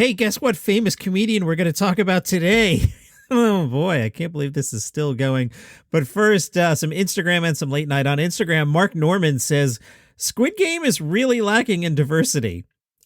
Hey, guess what famous comedian we're going to talk about today? Oh boy, I can't believe this is still going. But first, some Instagram and some late night on Instagram. Mark Norman says, Squid Game is really lacking in diversity.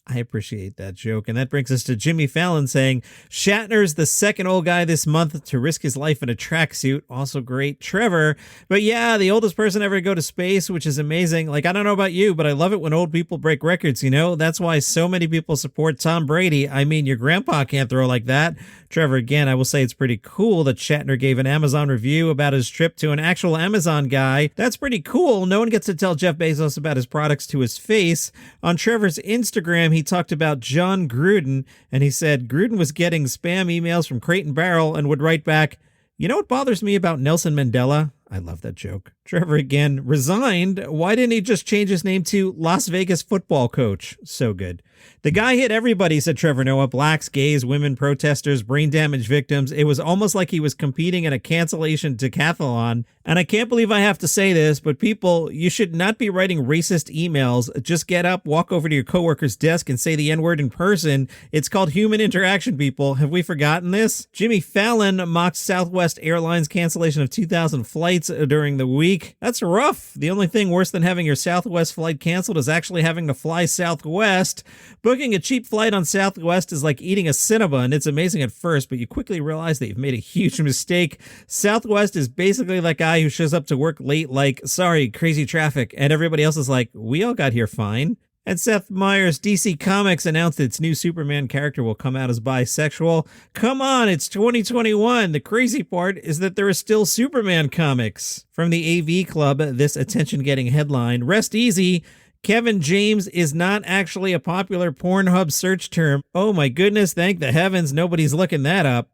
I appreciate that joke. And that brings us to Jimmy Fallon saying, Shatner's the second old guy this month to risk his life in a tracksuit. Also great. Trevor. But yeah, the oldest person ever to go to space, which is amazing. Like, I don't know about you, but I love it when old people break records, you know? That's why so many people support Tom Brady. I mean, your grandpa can't throw like that. Trevor, again, I will say it's pretty cool that Shatner gave an Amazon review about his trip to an actual Amazon guy. That's pretty cool. No one gets to tell Jeff Bezos about his products to his face. On Trevor's Instagram, he talked about John Gruden, and he said Gruden was getting spam emails from Crate and Barrel and would write back, you know what bothers me about Nelson Mandela? I love that joke. Trevor again resigned. Why didn't he just change his name to Las Vegas football coach? So good. The guy hit everybody, said Trevor Noah. Blacks, gays, women, protesters, brain damage victims. It was almost like he was competing in a cancellation decathlon. And I can't believe I have to say this, but people, you should not be writing racist emails. Just get up, walk over to your coworker's desk and say the N-word in person. It's called human interaction, people. Have we forgotten this? Jimmy Fallon mocked Southwest Airlines cancellation of 2,000 flights during the week. That's rough. The only thing worse than having your Southwest flight canceled is actually having to fly Southwest. Booking a cheap flight on Southwest is like eating a Cinnabon. It's amazing at first, but you quickly realize that you've made a huge mistake. Southwest is basically that guy who shows up to work late like, sorry, crazy traffic, and everybody else is like, we all got here fine. And Seth Meyers, DC Comics announced its new Superman character will come out as bisexual. Come on, it's 2021. The crazy part is that there are still Superman comics. From the AV Club, this attention-getting headline, rest easy, Kevin James is not actually a popular Pornhub search term. Oh my goodness, thank the heavens, nobody's looking that up.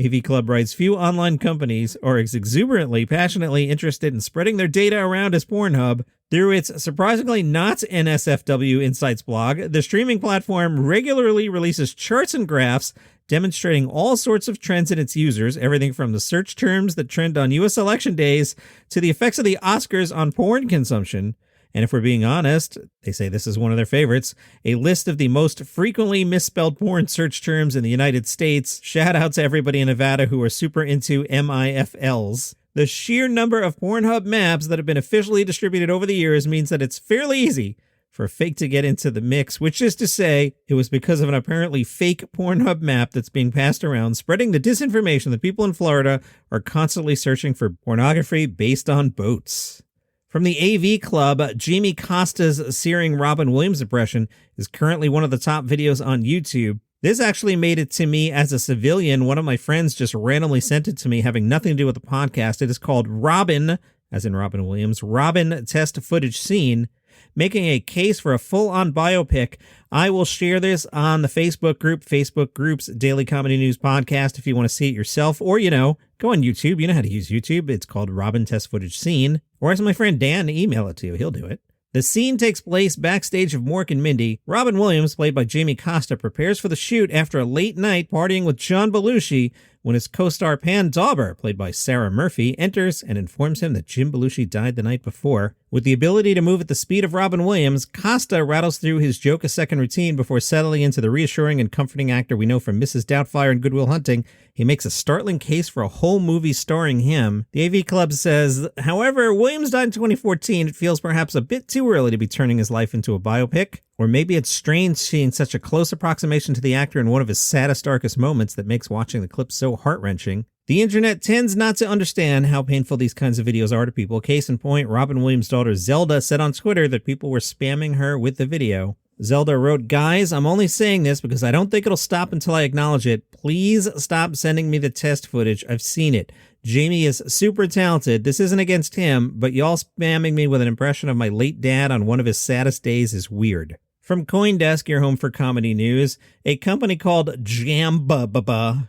AV Club writes, few online companies are as exuberantly, passionately interested in spreading their data around as Pornhub. Through its surprisingly not NSFW Insights blog, the streaming platform regularly releases charts and graphs demonstrating all sorts of trends in its users, everything from the search terms that trend on U.S. election days to the effects of the Oscars on porn consumption. And if we're being honest, they say this is one of their favorites, a list of the most frequently misspelled porn search terms in the United States. Shout out to everybody in Nevada who are super into MIFLs. The sheer number of Pornhub maps that have been officially distributed over the years means that it's fairly easy for a fake to get into the mix, which is to say, it was because of an apparently fake Pornhub map that's being passed around, spreading the disinformation that people in Florida are constantly searching for pornography based on boats. From the AV Club, Jamie Costa's searing Robin Williams impression is currently one of the top videos on YouTube. This actually made it to me as a civilian. One of my friends just randomly sent it to me, having nothing to do with the podcast. It is called Robin, as in Robin Williams, Robin Test Footage Scene, making a case for a full-on biopic. I will share this on the Facebook group, Facebook Group's Daily Comedy News Podcast, if you want to see it yourself. Or, go on YouTube. You know how to use YouTube. It's called Robin Test Footage Scene. Or as my friend Dan, email it to you. He'll do it. The scene takes place backstage of Mork and Mindy. Robin Williams, played by Jamie Costa, prepares for the shoot after a late night partying with John Belushi when his co-star Pan Dauber, played by Sarah Murphy, enters and informs him that Jim Belushi died the night before. With the ability to move at the speed of Robin Williams, Costa rattles through his joke-a-second routine before settling into the reassuring and comforting actor we know from Mrs. Doubtfire and Good Will Hunting. He makes a startling case for a whole movie starring him. The AV Club says, however, Williams died in 2014. It feels perhaps a bit too early to be turning his life into a biopic. Or maybe it's strange seeing such a close approximation to the actor in one of his saddest, darkest moments that makes watching the clip so heart-wrenching. The internet tends not to understand how painful these kinds of videos are to people. Case in point, Robin Williams' daughter Zelda said on Twitter that people were spamming her with the video. Zelda wrote, guys, I'm only saying this because I don't think it'll stop until I acknowledge it. Please stop sending me the test footage. I've seen it. Jamie is super talented. This isn't against him, but y'all spamming me with an impression of my late dad on one of his saddest days is weird. From CoinDesk, your home for comedy news, a company called Jambb,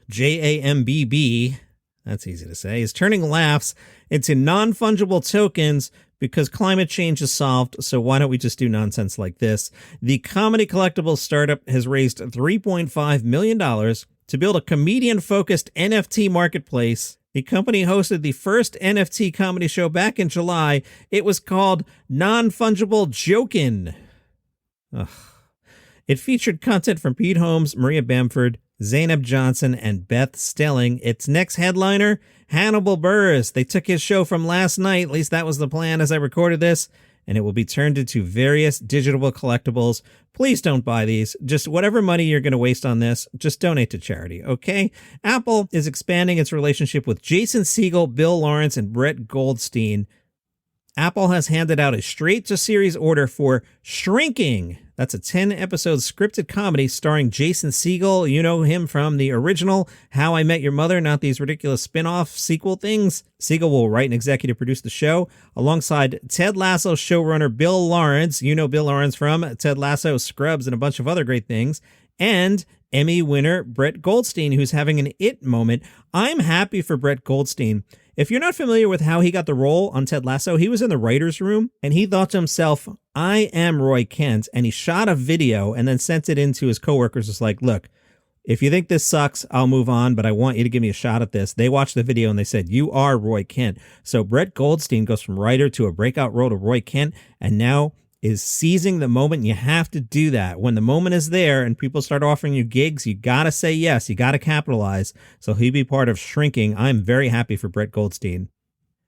Jambb, that's easy to say, is turning laughs into non-fungible tokens because climate change is solved, so why don't we just do nonsense like this? The comedy collectibles startup has raised $3.5 million to build a comedian-focused NFT marketplace. The company hosted the first NFT comedy show back in July. It was called Non-Fungible Jokin'. Ugh. It featured content from Pete Holmes, Maria Bamford, Zainab Johnson, and Beth Stelling. Its next headliner, Hannibal Buress. They took his show from last night, at least that was the plan as I recorded this, and it will be turned into various digital collectibles. Please don't buy these. Just whatever money you're going to waste on this, just donate to charity, okay? Apple is expanding its relationship with Jason Segal, Bill Lawrence, and Brett Goldstein. Apple has handed out a straight-to-series order for Shrinking. That's a 10-episode scripted comedy starring Jason Segal. You know him from the original How I Met Your Mother, not these ridiculous spin-off sequel things. Segal will write and executive produce the show alongside Ted Lasso showrunner Bill Lawrence. You know Bill Lawrence from Ted Lasso, Scrubs, and a bunch of other great things. And Emmy winner Brett Goldstein, who's having an it moment. I'm happy for Brett Goldstein. If you're not familiar with how he got the role on Ted Lasso, he was in the writer's room and he thought to himself, I am Roy Kent. And he shot a video and then sent it in to his coworkers. It's like, look, if you think this sucks, I'll move on, but I want you to give me a shot at this. They watched the video and they said, you are Roy Kent. So Brett Goldstein goes from writer to a breakout role to Roy Kent and now is seizing the moment. You have to do that. When the moment is there and people start offering you gigs, you got to say yes. You got to capitalize. So he'll be part of Shrinking. I'm very happy for Brett Goldstein.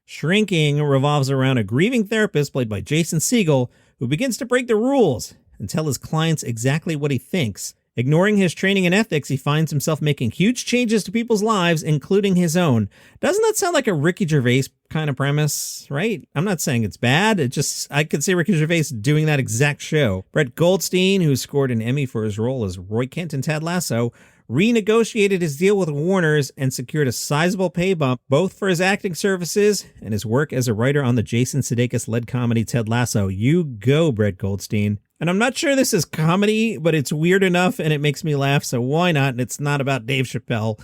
Shrinking revolves around a grieving therapist played by Jason Segal who begins to break the rules and tell his clients exactly what he thinks. Ignoring his training and ethics, he finds himself making huge changes to people's lives, including his own. Doesn't that sound like a Ricky Gervais kind of premise, right? I'm not saying it's bad. I could see Ricky Gervais doing that exact show. Brett Goldstein, who scored an Emmy for his role as Roy Kent in Ted Lasso, renegotiated his deal with Warner's and secured a sizable pay bump, both for his acting services and his work as a writer on the Jason Sudeikis-led comedy Ted Lasso. You go, Brett Goldstein. And I'm not sure this is comedy, but it's weird enough and it makes me laugh, so why not? And it's not about Dave Chappelle.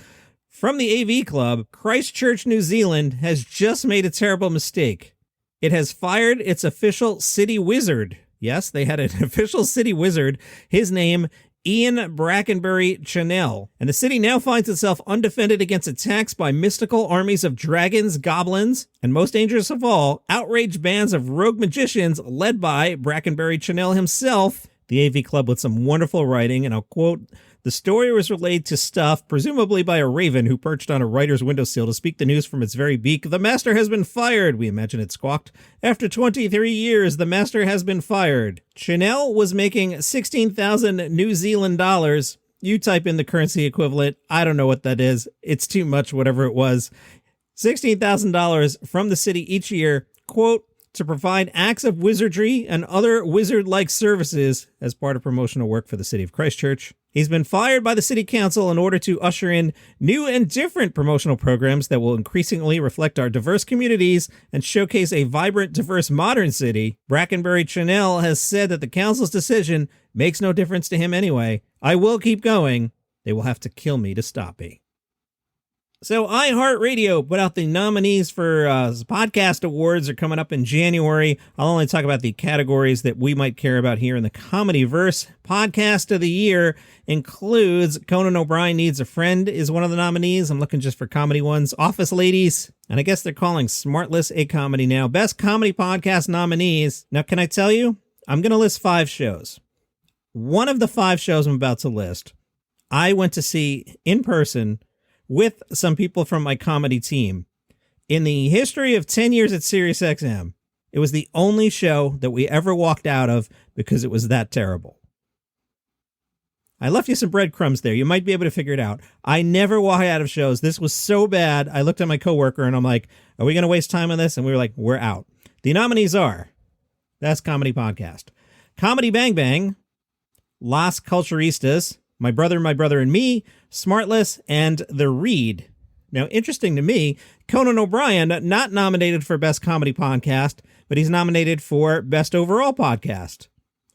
From the AV Club, Christchurch, New Zealand has just made a terrible mistake. It has fired its official city wizard. Yes, they had an official city wizard. His name, Ian Brackenbury Chanel. And the city now finds itself undefended against attacks by mystical armies of dragons, goblins, and most dangerous of all, outraged bands of rogue magicians led by Brackenbury Chanel himself. The AV Club with some wonderful writing, and I'll quote, the story was relayed to Stuff, presumably by a raven who perched on a writer's windowsill to speak the news from its very beak. The master has been fired, we imagine it squawked. After 23 years, the master has been fired. Chanel was making 16,000 New Zealand dollars. You type in the currency equivalent. I don't know what that is. It's too much, whatever it was. $16,000 from the city each year, quote, to provide acts of wizardry and other wizard-like services as part of promotional work for the city of Christchurch. He's been fired by the city council in order to usher in new and different promotional programs that will increasingly reflect our diverse communities and showcase a vibrant, diverse, modern city. Brackenbury Chanel has said that the council's decision makes no difference to him anyway. I will keep going. They will have to kill me to stop me. So iHeartRadio put out the nominees for podcast awards are coming up in January. I'll only talk about the categories that we might care about here in the Comedyverse. Podcast of the year includes Conan O'Brien Needs a Friend is one of the nominees. I'm looking just for comedy ones. Office Ladies, and I guess they're calling Smartless a comedy now. Best comedy podcast nominees. Now, can I tell you? I'm going to list 5 shows. One of the 5 shows I'm about to list, I went to see in person with some people from my comedy team. In the history of 10 years at SiriusXM, it was the only show that we ever walked out of because it was that terrible. I left you some breadcrumbs there. You might be able to figure it out. I never walk out of shows. This was so bad. I looked at my coworker and I'm like, are we going to waste time on this? And we were like, we're out. The nominees are Best Comedy Podcast, Comedy Bang Bang, Las Culturistas, My Brother and Me, Smartless, and The Read. Now, interesting to me, Conan O'Brien not nominated for Best Comedy Podcast, but he's nominated for Best Overall Podcast.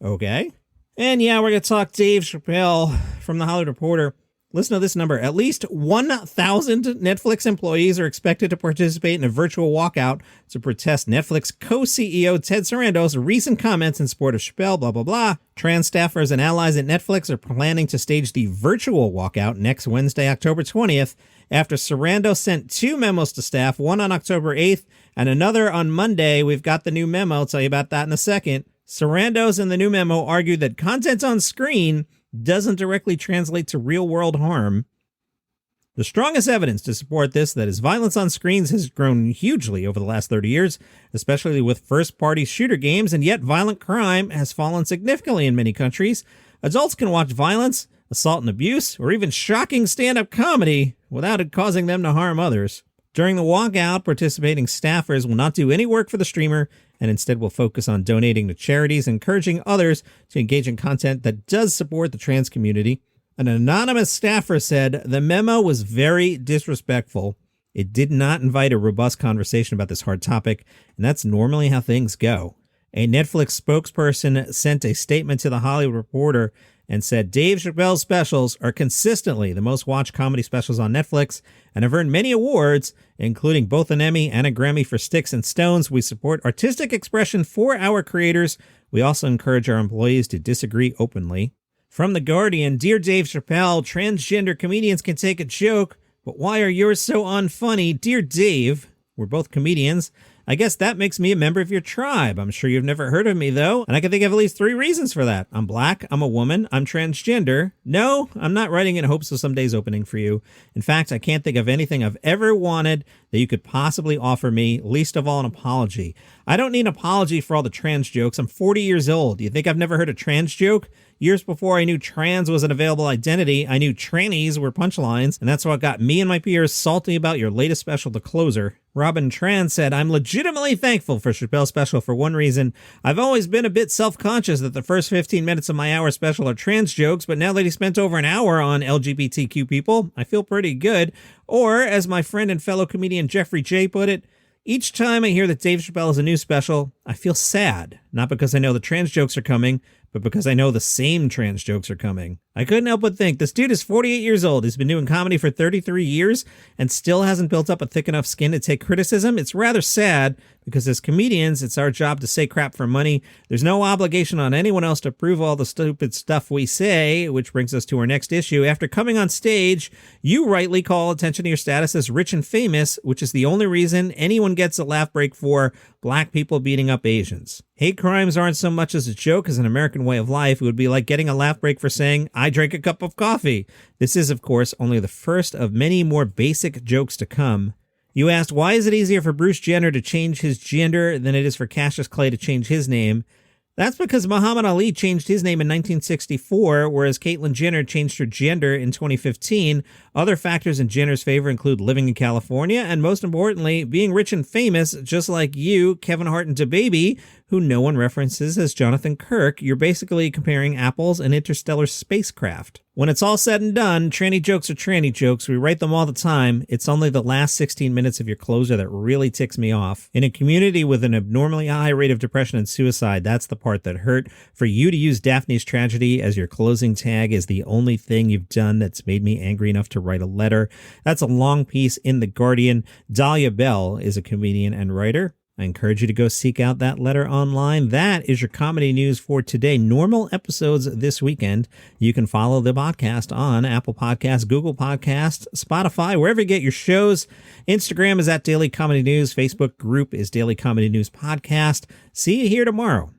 Okay. And yeah, we're going to talk Dave Chappelle from The Hollywood Reporter. Listen to this number. At least 1,000 Netflix employees are expected to participate in a virtual walkout to protest Netflix co-CEO Ted Sarandos' recent comments in support of Chappelle, blah, blah, blah. Trans staffers and allies at Netflix are planning to stage the virtual walkout next Wednesday, October 20th, after Sarandos sent 2 memos to staff, one on October 8th and another on Monday. We've got the new memo. I'll tell you about that in a second. Sarandos in the new memo argued that content on screen doesn't directly translate to real-world harm. The strongest evidence to support this that is violence on screens has grown hugely over the last 30 years, especially with first-party shooter games, and yet violent crime has fallen significantly in many countries. Adults can watch violence, assault and abuse, or even shocking stand-up comedy without it causing them to harm others. During the walkout, participating staffers will not do any work for the streamer and instead will focus on donating to charities, encouraging others to engage in content that does support the trans community. An anonymous staffer said, "The memo was very disrespectful. It did not invite a robust conversation about this hard topic, and that's normally how things go." A Netflix spokesperson sent a statement to The Hollywood Reporter and said, "Dave Chappelle's specials are consistently the most watched comedy specials on Netflix and have earned many awards, including both an Emmy and a Grammy for Sticks and Stones. We support artistic expression for our creators. We also encourage our employees to disagree openly." From The Guardian, "Dear Dave Chappelle, transgender comedians can take a joke, but why are yours so unfunny? Dear Dave, we're both comedians. I guess that makes me a member of your tribe. I'm sure you've never heard of me, though, and I can think of at least 3 reasons for that. I'm black, I'm a woman, I'm transgender. No, I'm not writing in hopes of some day's opening for you. In fact, I can't think of anything I've ever wanted that you could possibly offer me, least of all an apology. I don't need an apology for all the trans jokes. I'm 40 years old. Do you think I've never heard a trans joke? Years before I knew trans was an available identity, I knew trannies were punchlines, and that's what got me and my peers salty about your latest special, The Closer." Robin Tran said, "I'm legitimately thankful for Chappelle's special for one reason. I've always been a bit self-conscious that the first 15 minutes of my hour special are trans jokes, but now that he spent over an hour on LGBTQ people, I feel pretty good." Or, as my friend and fellow comedian Jeffrey J. put it, "Each time I hear that Dave Chappelle has a new special, I feel sad, not because I know the trans jokes are coming, but because I know the same trans jokes are coming." I couldn't help but think, this dude is 48 years old. He's been doing comedy for 33 years and still hasn't built up a thick enough skin to take criticism. It's rather sad because as comedians, it's our job to say crap for money. There's no obligation on anyone else to prove all the stupid stuff we say, which brings us to our next issue. After coming on stage, you rightly call attention to your status as rich and famous, which is the only reason anyone gets a laugh break for black people beating up Asians. Hate crimes aren't so much as a joke as an American way of life. It would be like getting a laugh break for saying, "I drank a cup of coffee." This is, of course, only the first of many more basic jokes to come. You asked, why is it easier for Bruce Jenner to change his gender than it is for Cassius Clay to change his name? That's because Muhammad Ali changed his name in 1964, whereas Caitlyn Jenner changed her gender in 2015. Other factors in Jenner's favor include living in California and, most importantly, being rich and famous, just like you, Kevin Hart, and DaBaby, who no one references as Jonathan Kirk. You're basically comparing apples and interstellar spacecraft. When it's all said and done, tranny jokes are tranny jokes. We write them all the time. It's only the last 16 minutes of your closer that really ticks me off. In a community with an abnormally high rate of depression and suicide, that's the part that hurt. For you to use Daphne's tragedy as your closing tag is the only thing you've done that's made me angry enough to write a letter. That's a long piece in The Guardian. Dahlia Bell is a comedian and writer. I encourage you to go seek out that letter online. That is your comedy news for today. Normal episodes this weekend. You can follow the podcast on Apple Podcasts, Google Podcasts, Spotify, wherever you get your shows. Instagram is @Daily Comedy News. Facebook group is Daily Comedy News Podcast. See you here tomorrow.